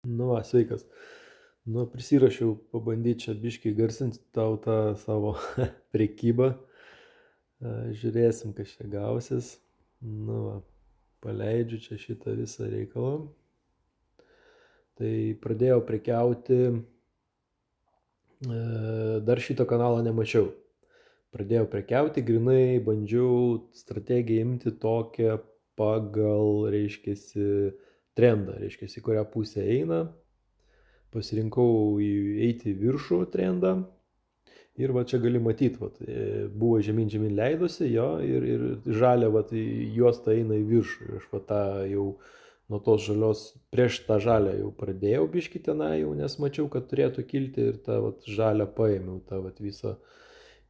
Nu va, sveikas. Nu, prisirašiau pabandyti čia biškį garsinti tau tą savo prekybą. Žiūrėsim, kas čia gausis. Nu va, paleidžiu čia šitą visą reikalą. Tai pradėjau prekiauti, dar šito kanalo nemačiau. Pradėjau prekiauti, grinai bandžiau strategiją imti tokią pagal, reiškiasi, trendą, reiškiasi, kurią pusę eina. Pasirinkau eiti į viršų trendą ir va čia gali matyti, buvo žemyn leidosi jo ir žalia juosta eina į viršų. Ir aš tą jau nuo tos žalios, prieš tą žalę jau pradėjau biškį tenai jau, nes mačiau, kad turėtų kilti ir tą žalę paėmiau, tą visą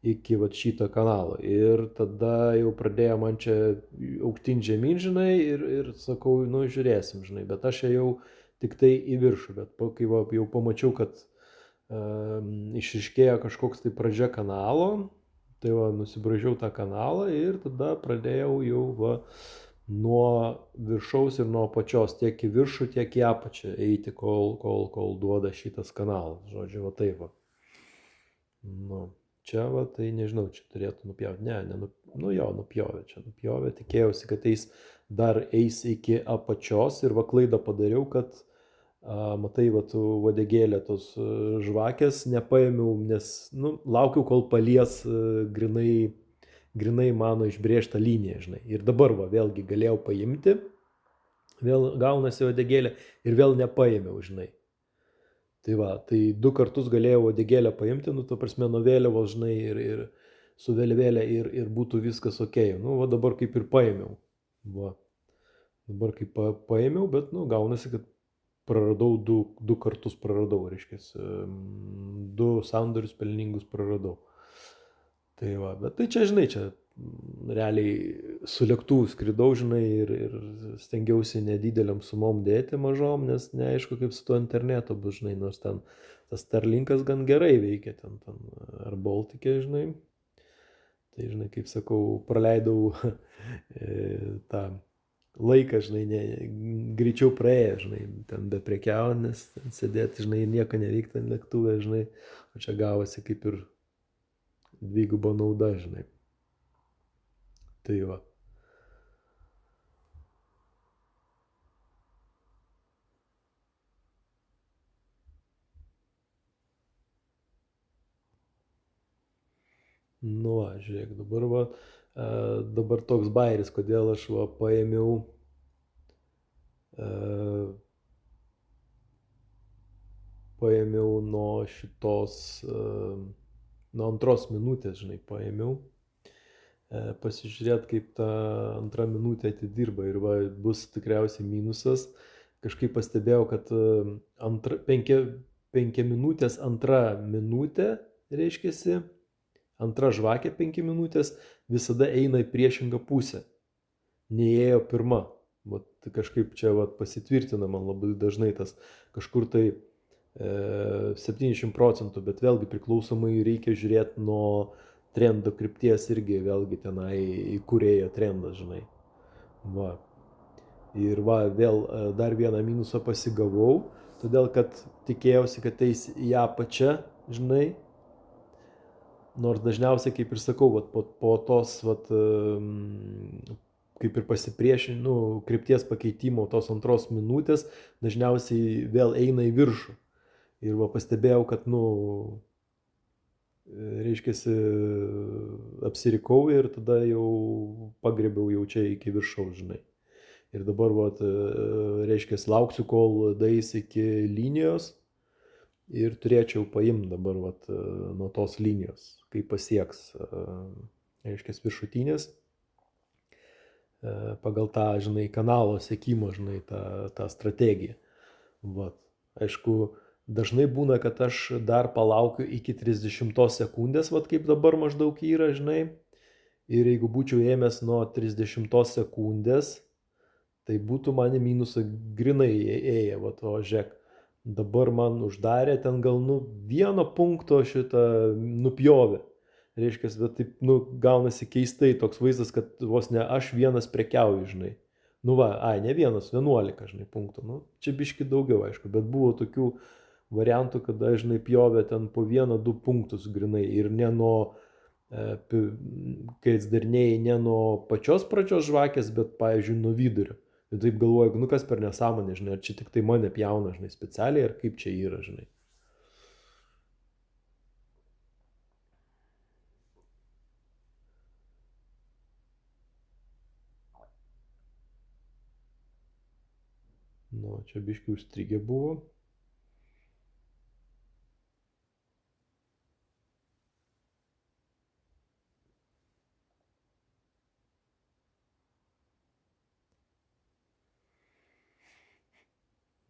iki šito kanalo. Ir tada jau pradėjo man čia aukštyn žemyn, žinai, ir sakau, nu žiūrėsim, žinai, bet aš ėjau tik tai į viršų, bet kai jau pamačiau, kad išriškėjo kažkoks tai pradžia kanalo, tai nusibražiau tą kanalą ir tada pradėjau jau nuo viršaus ir nuo apačios tiek į viršų, tiek į apačią eiti, kol duoda šitas kanalas, žodžiu, taip va. Nu, čia tai nežinau, čia turėtų nupjauti, nupjovė, tikėjausi, kad dar eis iki apačios ir klaidą padariau, kad matai, uodegėlė tos žvakės nepaėmiau, nes, laukiau, kol palies grinai mano išbrėžtą liniją, žinai. Ir dabar, vėlgi galėjau paimti, vėl gaunasi uodegėlė ir vėl nepaėmiau, žinai. Tai 2 kartus galėjau uodegėlę paimti, ta prasme, nuo vėliavos, žinai, ir su vėliavėlė ir būtų viskas okei. Dabar kaip ir paėmiau. Dabar kaip paėmiau, bet, gaunasi, kad praradau 2 kartus praradau, reiškia, 2 sandorius pelningus praradau. Tai bet tai čia, žinai, čia realiai su lėktuvu skridau, žinai, ir stengiausi nedideliam sumom dėti mažom, nes neaišku, kaip su tuo internetu bus, žinai, nors ten tas Starlinkas gan gerai veikia, ten ar Baltikė, žinai. Tai, žinai, kaip sakau, praleidau tą laiką, žinai, greičiau praėjo, žinai, ten be prekiavo, nes ten sėdėti, žinai, nieko nevykti lėktuvė, žinai, o čia gavosi kaip ir dviguba nauda, žinai. Tai va. Nu, žiūrėk, dabar toks bairis, kodėl aš paėmiau nuo šitos, nuo 2 minutės, žinai, paėmiau. Pasižiūrėt, kaip ta 2 minutė atidirba ir bus tikriausiai minusas. Kažkaip pastebėjau, kad 5 minutės 2 minutė, reiškiasi, 2 žvakė 5 minutės visada eina į priešingą pusę. Neėjo pirma. Kažkaip čia pasitvirtina man labai dažnai tas kažkur tai 70%, bet vėlgi priklausomai reikia žiūrėti nuo trendo krypties irgi, vėlgi tenai į kūrėjo trendas, žinai. Ir vėl dar vieną minusą pasigavau, todėl kad tikėjausi, kad eis į apačią, žinai. Nors dažniausiai, kaip ir sakau, po tos, kaip ir pasipriešinimo, krypties pakeitimo tos 2 minutės, dažniausiai vėl eina į viršų. Ir pastebėjau, kad, reiškiasi, apsirikau ir tada jau pagrėbiau jau čia iki viršaus, žinai. Ir dabar, reiškiasi, lauksiu, kol daeis iki linijos ir turėčiau paimti dabar, nuo tos linijos, kai pasieks, reiškiasi, viršutinės, pagal tą, žinai, kanalo sekimo, žinai, tą strategiją. Aišku, dažnai būna, kad aš dar palaukiu iki 30 sekundės, kaip dabar maždaug yra, žinai. Ir jeigu būčiau ėmęs nuo 30 sekundės, tai būtų man į minusą grinai ėję, o žiūrėk, dabar man uždarė ten gal, 1 punkto šitą nupjovė. Reiškia, bet taip, gaunasi keistai toks vaizdas, kad vos ne aš vienas prekiauju, žinai. Nu va, ne vienas, 11, žinai, punktų. Nu, čia biški daugiau, aišku, bet buvo tokių variantų, kada, žinai, pjovė ten po 1-2 punktus grinai ir ne nuo, kai atsidarinėjai ne nuo pačios pradžios žvakės, bet, pavyzdžiui, nuo vidurio. Ir taip galvoju, nu kas per nesąmonė, žinai, ar čia tik tai mane pjauna, žinai, specialiai, ar kaip čia yra, žinai. Nu, čia biški užstrigę buvo.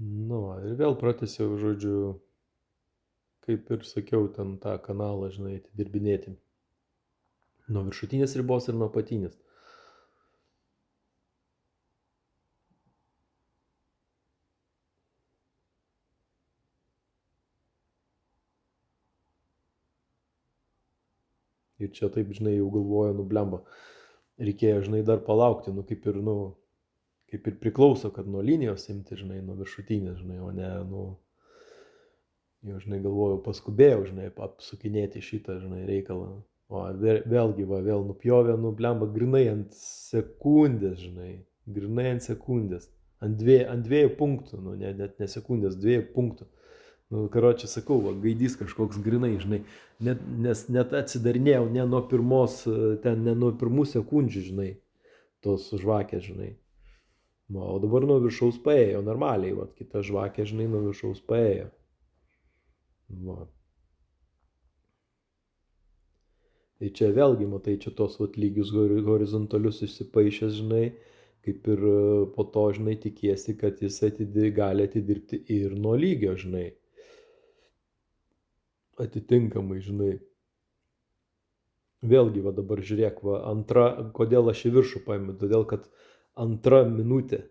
Nu, ir vėl pratęsiau, žodžiu, kaip ir sakiau, ten tą kanalą, žinai, atidirbinėti. Nuo viršutinės ribos ir nuo apatinės. Ir čia taip, žinai, jau galvoju, nu blemba, reikėjo, žinai, dar palaukti, nu kaip ir priklauso, kad nuo linijos imti, žinai, nuo viršutinės, žinai, o ne, nu, jau, žinai, galvojau, paskubėjau, žinai, apsukinėti šitą, žinai, reikalą. O vėlgi, va, vėl nupjovė, nu blemba, grinai ant sekundės, žinai, grinai ant sekundės. Ant 2 punktų, nu, net ne sekundės, 2 punktų. Nu, karočią sakau, va, gaidys kažkoks grinai, žinai, nes net atsidarinėjau ne nuo pirmų sekundžių, žinai, tos žvakės, žinai. Va, o dabar nuo viršaus paėjo, normaliai, va, kita žvakė, žinai, nuo viršaus paėjo. Va. Tai čia vėlgi, matai, čia tos vat lygius horizontalius išsipaišęs, žinai, kaip ir po to, žinai, tikiesi, kad jis gali atidirbti ir nuo lygio, žinai. Atitinkamai, žinai. Vėlgi, va dabar žiūrėk, va, kodėl aš į viršų paėmiau, todėl, kad 2 minutė.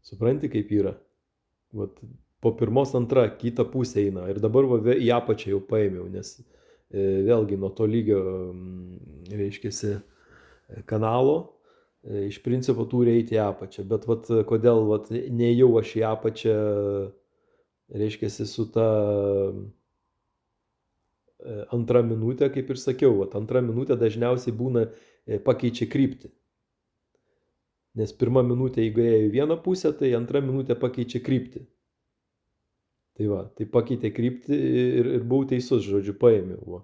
Supranti, kaip yra? Vat, po pirmos 2 kitą pusę eina ir dabar va, į apačią jau paėmiau, nes vėlgi nuo to lygio, reiškiasi, kanalo, iš principo turi eiti į apačią, bet vat, kodėl vat, neėjau aš į apačią, reiškiasi, su ta 2 minutė, kaip ir sakiau, vat, 2 minutė dažniausiai būna pakeičia kryptį. Nes 1 minutė, jeigu ėjo į vieną pusę, tai 2 minutė pakeičia kryptį. Tai va, tai pakeitė kryptį ir buvau teisus, žodžiu, paėmiau. Va.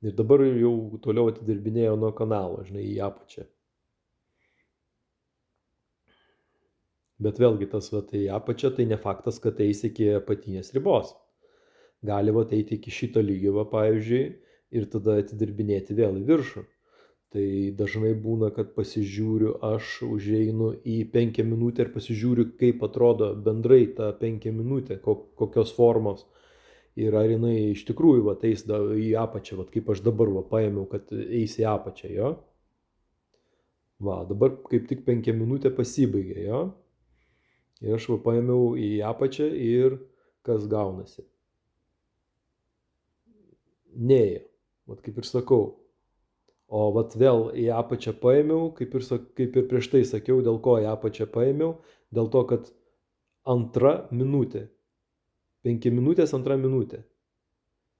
Ir dabar jau toliau atidirbinėjau nuo kanalo, žinai, į apačią. Bet vėlgi tas va, tai apačia, tai ne faktas, kad eis iki apatinės ribos. Gali va eiti iki šito lygio, va, pavyzdžiui, ir tada atidirbinėti vėl į viršų. Tai dažnai būna, kad pasižiūriu, aš užeinu į 5 minutę ir pasižiūriu, kaip atrodo bendrai ta 5 minutė, kokios formos. Ir ar jinai iš tikrųjų va, eis į apačią, va, kaip aš dabar va, paėmiau, kad eis į apačią, jo. Va, dabar kaip tik 5 minutė pasibaigė, jo. Ir aš va, paėmiau į apačią ir kas gaunasi. Neėjo, va, kaip ir sakau. O vat vėl į apačią paėmiau, kaip ir prieš tai sakiau, dėl ko į apačią paėmiau, dėl to, kad 2 minutė. 5 minutės, 2 minutė.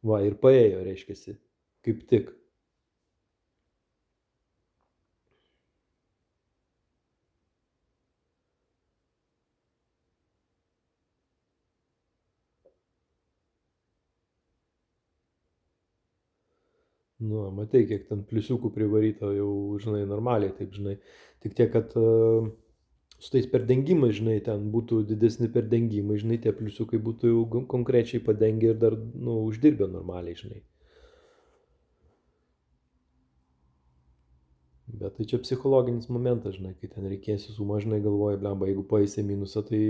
Va, ir paėjo, reiškiasi, kaip tik. Nu, matai, kiek ten pliusiukų privaryta jau, žinai, normaliai, taip, žinai. Tik tiek, kad su tais perdengimais, žinai, ten būtų didesni perdengimai, žinai, tie pliusiukai būtų jau konkrečiai padengę ir dar, nu, uždirbę normaliai, žinai. Bet tai čia psichologinis momentas, žinai, kai ten reikėsi sumą, žinai, galvoji, blemba, jeigu paėsi minusą, tai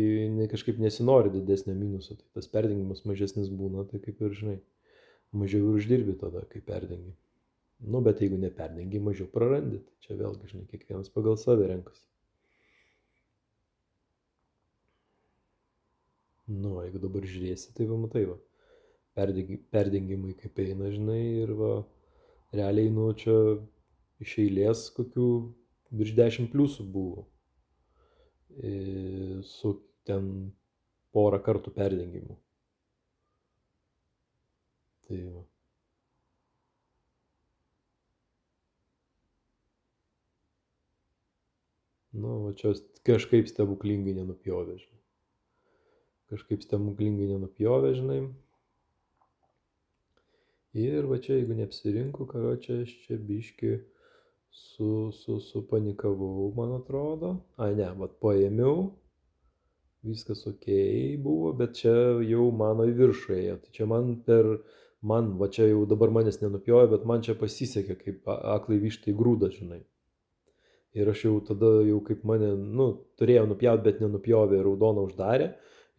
kažkaip nesinori didesnio minuso, tai tas perdengimas mažesnis būna, tai kaip ir, žinai, mažiau ir uždirbi tada, kai perdengi. Nu, bet jeigu neperdengi, mažiau prarandi, tai čia vėlgi, žinai, kiekvienas pagal save renkasi. Nu, jeigu dabar žiūrėsi, tai va, matai, va, perdengimai kaip eina, žinai, ir va, realiai, nu, čia iš eilės kokių virš 10 pliusų buvo. su ten porą kartų perdengimu. Tai va. Nu, va čia kažkaip stebuklingai nenupjovė, žinai. Kažkaip stebuklingai nenupjovė, žinai. Ir va čia, jeigu neapsirinku, karočią, aš čia biški supanikavau, man atrodo. Ai, ne, vat paėmiau, viskas okei buvo, bet čia jau mano į viršų ėjo. Tai čia man, va čia jau dabar manęs nenupjovė, bet man čia pasisekė, kaip aklai vištai grūda, žinai. Ir aš jau tada, jau kaip mane, nu, turėjau nupjauti, bet nenupjovė, raudoną uždarė.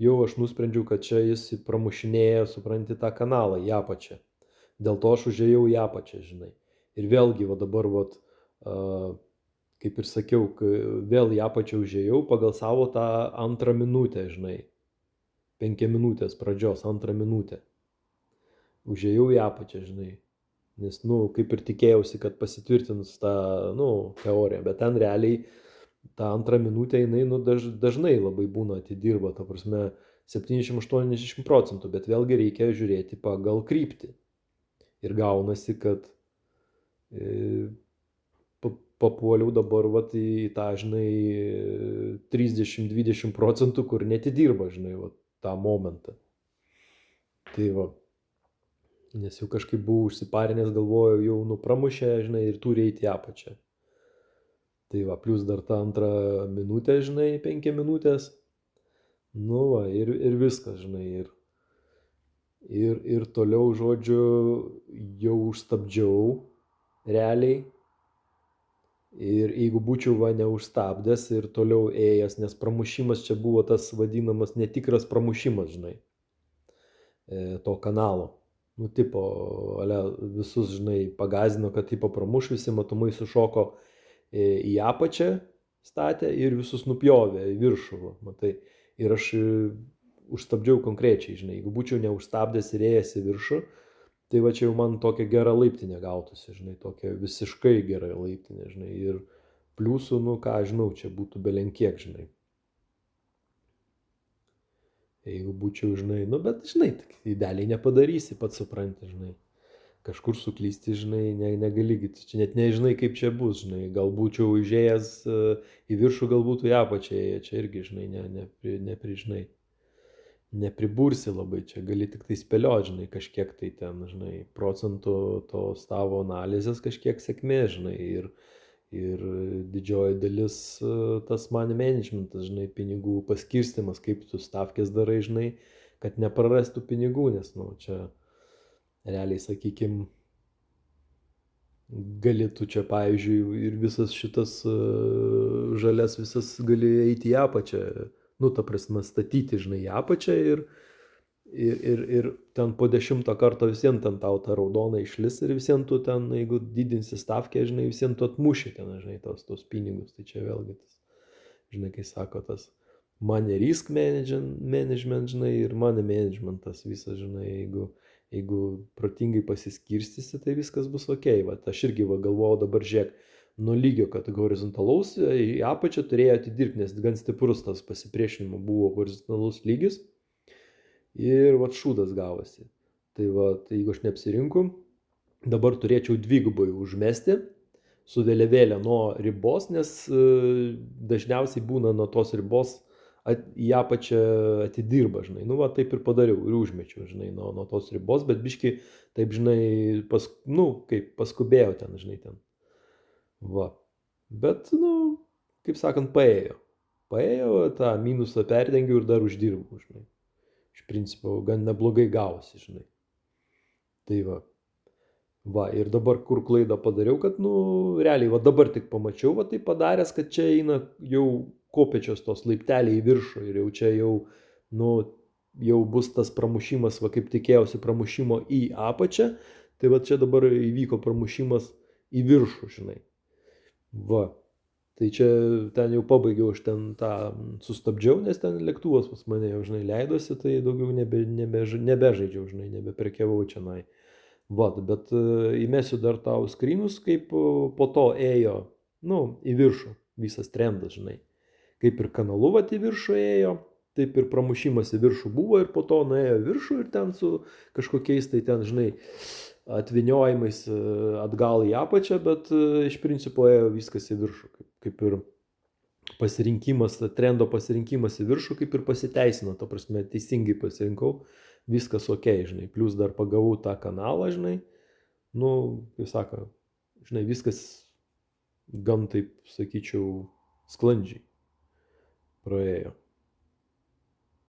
Jau aš nusprendžiau, kad čia jis pramušinėja, supranti, tą kanalą į apačią. Dėl to aš užėjau į apačią, žinai. Ir vėlgi, va dabar, va, kaip ir sakiau, vėl į apačią užėjau pagal savo tą antrą minutę, žinai. 5 minutės pradžios, antrą minutę. Užėjau į apačią, žinai. Nes, nu, kaip ir tikėjausi, kad pasitvirtins tą, nu, teoriją. Bet ten realiai tą antrą minutę jinai, nu, dažnai labai būna atidirba, ta prasme, 70-80%, bet vėlgi reikia žiūrėti pagal kryptį. Ir gaunasi, kad papuoliau dabar vat, į tą, žinai, 30-20%, kur netidirba, žinai, vat, tą momentą. Tai va, nes jau kažkaip buvau užsiparinęs, galvojau, jau nupramušė, žinai, ir turi eiti į apačią. Tai va, plus dar tą antrą minutę, žinai, 5 minutės. Nu va, ir viskas, žinai, ir toliau, žodžiu, jau užstabdžiau realiai. Ir jeigu būčiau va neužstabdęs ir toliau ėjęs, nes pramušimas čia buvo tas vadinamas netikras pramušimas, žinai, to kanalo. Nu, tipo, visus, žinai, pagazino, kad tipo pramuš, visi matomai sušoko į apačią statė ir visus nupjovė į viršų, matai. Ir aš užstabdžiau konkrečiai, žinai, jeigu būčiau neužstabdęs ir ėjęs į viršų, tai va čia jau man tokia gera laiptinė gautųsi, žinai, tokia visiškai gera laiptinė, žinai, ir pliusų, nu ką, žinau, čia būtų belenkiek, žinai. Jeigu būčiau, žinai, nu bet, žinai, idealiai nepadarysi, pats supranti, žinai. Kažkur suklysti, žinai, negali, čia net nežinai, kaip čia bus, žinai, gal būčiau užėjęs į viršų, galbūt į apačią, čia irgi, žinai, nepribursi labai, čia gali tik tai spėlioti, žinai, kažkiek tai ten, žinai, procentų tos tavo analizės kažkiek sėkmė, žinai, ir didžioji dalis tas money managementas, žinai, pinigų paskirstimas, kaip tu stavkės darai, žinai, kad neprarastų pinigų, nes, nu, čia realiai, sakykim, gali tu čia, pavyzdžiui, ir visas šitas žalias visas gali eiti į apačią, nu, ta prasme, statyti, žinai, į apačią ir ten po 10 karto visien ten tau ta raudona išlis ir visien tu ten, jeigu didinsi stavkę, žinai, visien tu atmuši ten, žinai, tos pinigus. Tai čia vėlgi tas, žinai, kai sako tas money risk management, žinai, ir money managementas visas, žinai, jeigu protingai pasiskirstysi, tai viskas bus okei. Vat aš irgi galvojau dabar, žiūrėk, nuo lygio, kad horizontalaus į apačią turėjo atidirbti, nes gan stiprus tas pasipriešinimo buvo horizontalus lygis. Ir vat šūdas gavosi. Tai vat, jeigu aš neapsirinku, dabar turėčiau dvigubai užmesti su vėliavėlė nuo ribos, nes dažniausiai būna nuo tos ribos į apačią atidirba, žinai. Nu, va, taip ir padariau ir užmečiau, žinai, nuo tos ribos, bet biški, taip, žinai, kaip paskubėjau ten, žinai, ten. Va. Bet, nu, kaip sakant, paėjo. Paėjo, tą minusą perdengiau ir dar uždirbau, žinai. Iš principo, gan neblogai gavosi, žinai. Tai va. Va, ir dabar kur klaidą padariau, kad, nu, realiai, va dabar tik pamačiau, va tai padaręs, kad čia eina jau kopečios tos laipteliai į viršų ir jau čia jau, nu, jau bus tas pramušimas, va kaip tikėjausi pramušimo į apačią, tai va čia dabar įvyko pramušimas į viršų, žinai. Va, tai čia ten jau pabaigiau, aš ten tą sustabdžiau, nes ten lėktuvas pas mane jau, žinai, leidosi, tai daugiau nebežaidžiau, žinai, nebeprekiavau čianai. Vat, bet įmesiu dar tau skrynus, kaip po to ėjo, nu, į viršų visas trendas, žinai. kaip ir kanalu vat į viršų ėjo, taip ir pramušimas į viršų buvo ir po to nuėjo į viršų ir ten su kažkokiais tai ten, žinai, atviniojimais atgal į apačią, bet iš principo ėjo viskas į viršų, kaip ir pasirinkimas, trendo pasirinkimas į viršų kaip ir pasiteisino, ta prasme, teisingai pasirinkau, viskas ok, žinai, plus dar pagavau tą kanalą, žinai, nu, kaip sako, žinai, viskas gan taip, sakyčiau, sklandžiai praėjo.